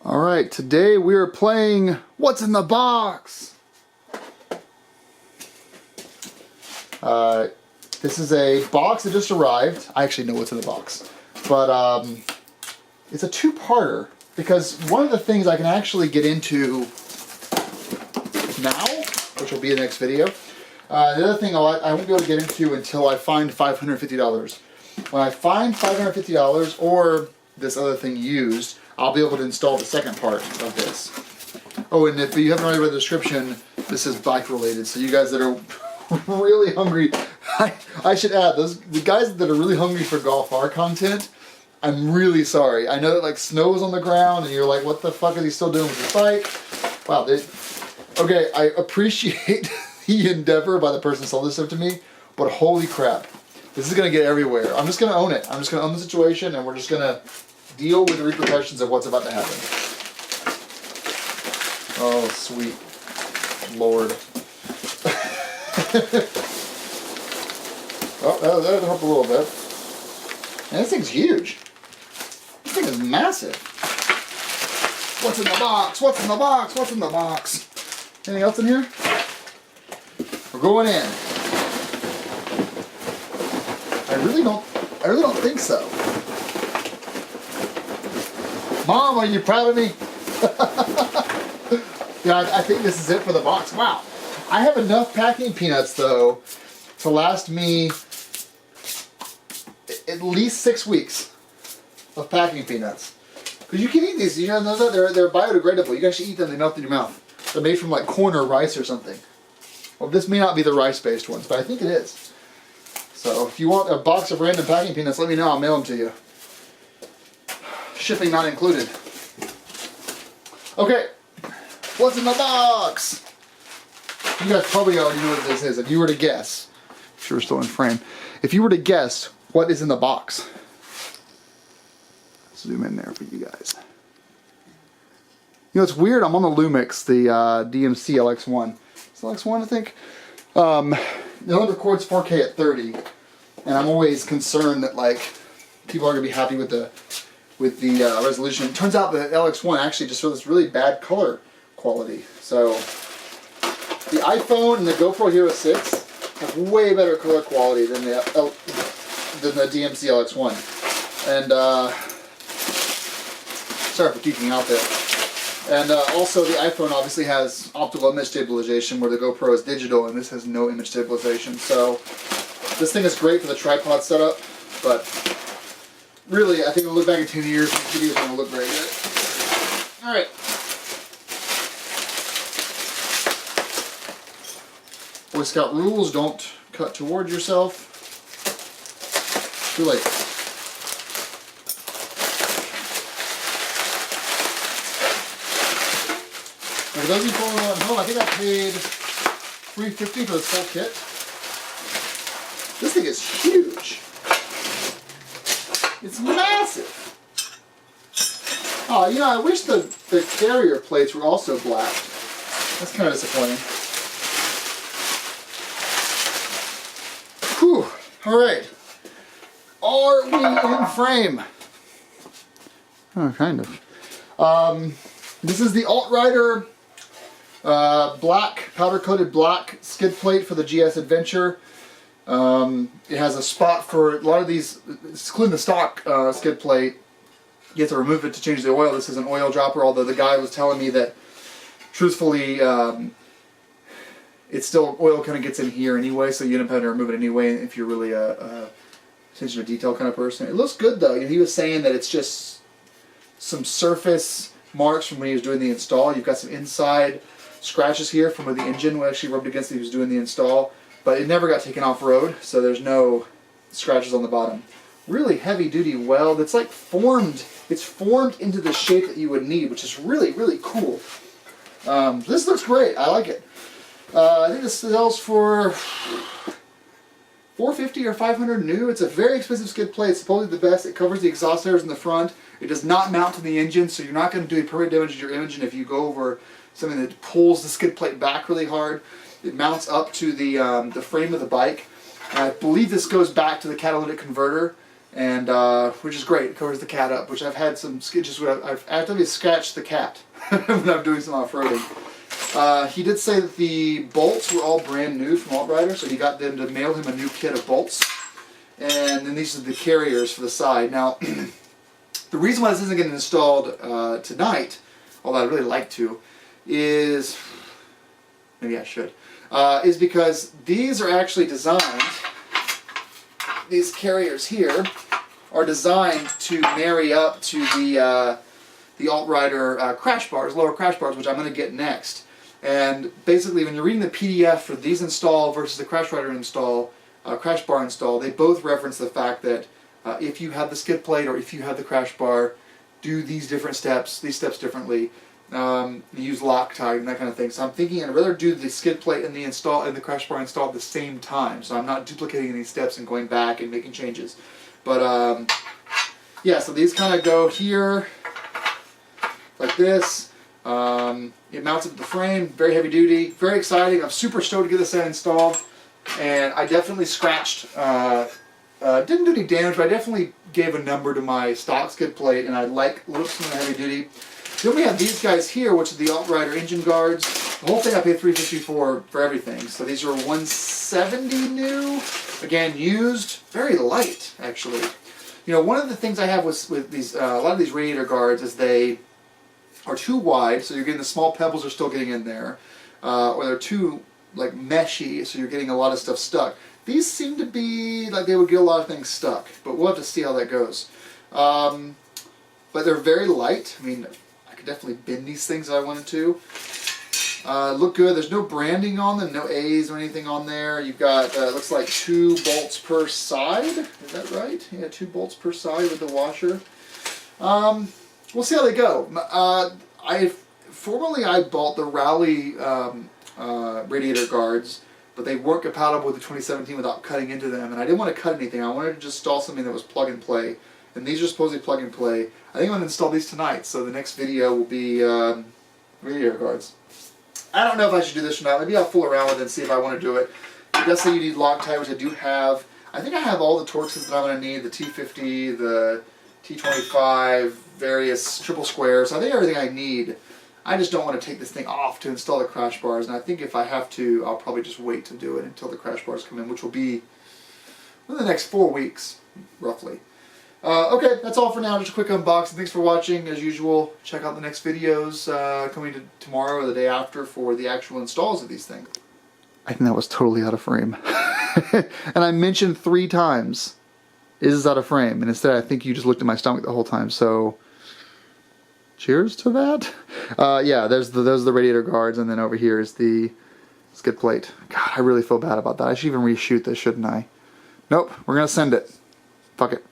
Alright, today we are playing What's in the Box? This is a box that just arrived. I actually know what's in the box. But it's a two-parter because one of the things I can actually get into now, which will be the next video, the other thing I won't be able to get into until I find $550. When I find $550 or this other thing used, I'll be able to install the second part of this. Oh, and if you haven't already read the description, this is bike related, so you guys that are really hungry, I should add, the guys that are really hungry for Golf R content, I'm really sorry. I know that like snow's on the ground and you're like, what the fuck are they still doing with this bike? Wow, okay, I appreciate the endeavor by the person who sold this stuff to me, but holy crap, this is gonna get everywhere. I'm just gonna own it. I'm just gonna own the situation and we're just gonna deal with the repercussions of what's about to happen. Oh, sweet Lord. Oh, that'll help a little bit. And this thing's huge. This thing is massive. What's in the box? What's in the box? What's in the box? Anything else in here? We're going in. I really don't think so. Mom, are you proud of me? Yeah, I think this is it for the box. Wow. I have enough packing peanuts, though, to last me at least 6 weeks of packing peanuts. Because you can eat these, you know that they're biodegradable. You can actually eat them, they melt in your mouth. They're made from like corn or rice or something. Well, this may not be the rice-based ones, but I think it is. So if you want a box of random packing peanuts, let me know, I'll mail them to you. Shipping not included. Okay, what's in the box? You guys probably already know what this is. If you were to guess, if you were still in frame, if you were to guess what is in the box, zoom in there for you guys. You know, it's weird. I'm on the Lumix, the DMC LX1. It's LX1, I think. It only records 4K at 30, and I'm always concerned that like people are gonna be happy with the resolution. It turns out the LX1 actually just shows this really bad color quality. So the iPhone and the GoPro Hero 6 have way better color quality than the DMC LX1. And sorry for geeking out there. And also the iPhone obviously has optical image stabilization where the GoPro is digital and this has no image stabilization. So this thing is great for the tripod setup, but really, I think we'll look back in 10 years and the video's going to look very good. Alright. Boy Scout rules, don't cut towards yourself. Too late. Now, for those of you following along at home, I think I paid $350 for this whole kit. This thing is huge. It's massive. Oh, you know, I wish the carrier plates were also black. That's kind of disappointing. Whew. Alright. Are we in frame? Oh, kind of. This is the AltRider black, powder-coated black skid plate for the GS Adventure. It has a spot for a lot of these, including the stock skid plate. You have to remove it to change the oil. This is an oil dropper, although the guy was telling me that, truthfully, it's still, oil kind of gets in here anyway, so you end up having to remove it anyway if you're really a attention to detail kind of person. It looks good though. You know, he was saying that it's just some surface marks from when he was doing the install. You've got some inside scratches here from where the engine was actually rubbed against it he was doing the install. But it never got taken off road, so there's no scratches on the bottom. Really heavy duty weld. It's like formed, it's formed into the shape that you would need, which is really, really cool. This looks great, I like it. I think this sells for $450 or $500 new. It's a very expensive skid plate, it's supposedly the best. It covers the exhaust hairs in the front. It does not mount to the engine, so you're not going to do any permanent damage to your engine if you go over something that pulls the skid plate back really hard. It mounts up to the frame of the bike. And I believe this goes back to the catalytic converter, and which is great. It covers the cat up, which I've had some sketches where I've actively scratched the cat when I'm doing some off-roading. He did say that the bolts were all brand new from AltRider, so he got them to mail him a new kit of bolts. And then these are the carriers for the side. Now, the reason why this isn't getting installed tonight, although I'd really like to, is, maybe I should, is because these are actually designed, these carriers here are designed to marry up to the AltRider crash bars, lower crash bars, which I'm going to get next. And basically, when you're reading the PDF for these install versus the CrashRider install, crash bar install, they both reference the fact that if you have the skid plate or if you have the crash bar, do these steps differently. Use Loctite and that kind of thing. So I'm thinking I'd rather do the skid plate and the crash bar install at the same time, so I'm not duplicating any steps and going back and making changes. But yeah, so these kind of go here like this. It mounts up the frame, very heavy duty, very exciting. I'm super stoked to get this thing installed, and I definitely scratched, didn't do any damage, but I definitely gave a number to my stock skid plate, and I like looks of the heavy duty. Then we have these guys here, which are the AltRider engine guards. The whole thing I paid $350 for everything. So these are $170 new, again used, very light actually. You know, one of the things I have with these, a lot of these Radiator guards is they are too wide, so you're getting the small pebbles are still getting in there, or they're too like meshy, so you're getting a lot of stuff stuck. These seem to be like they would get a lot of things stuck, but we'll have to see how that goes. But they're very light. I mean, I could definitely bend these things if I wanted to. Look good. There's no branding on them, no A's or anything on there. You've got, looks like 2 bolts per side. Is that right? Yeah, 2 bolts per side with the washer. We'll see how they go. Formerly I bought the Rally Radiator guards, but they weren't compatible with the 2017 without cutting into them, and I didn't want to cut anything. I wanted to just install something that was plug and play, and these are supposedly plug and play. I think I'm going to install these tonight, so the next video will be Radiator guards. I don't know if I should do this or not. Maybe I'll fool around with it and see if I want to do it. It does say you need Loctite, which I do have. I think I have all the Torxes that I'm going to need, the T50, the T25, various triple squares. I think everything I need. I just don't want to take this thing off to install the crash bars, and I think if I have to, I'll probably just wait to do it until the crash bars come in, which will be in the next 4 weeks, roughly. Okay, that's all for now. Just a quick unboxing. Thanks for watching. As usual, check out the next videos coming tomorrow or the day after for the actual installs of these things. I think that was totally out of frame. And I mentioned 3 times, is this out of frame? And instead I think you just looked at my stomach the whole time, so cheers to that. Yeah, those are the Radiator guards, and then over here is the skid plate. God, I really feel bad about that. I should even reshoot this, shouldn't I? Nope, we're gonna send it. Fuck it.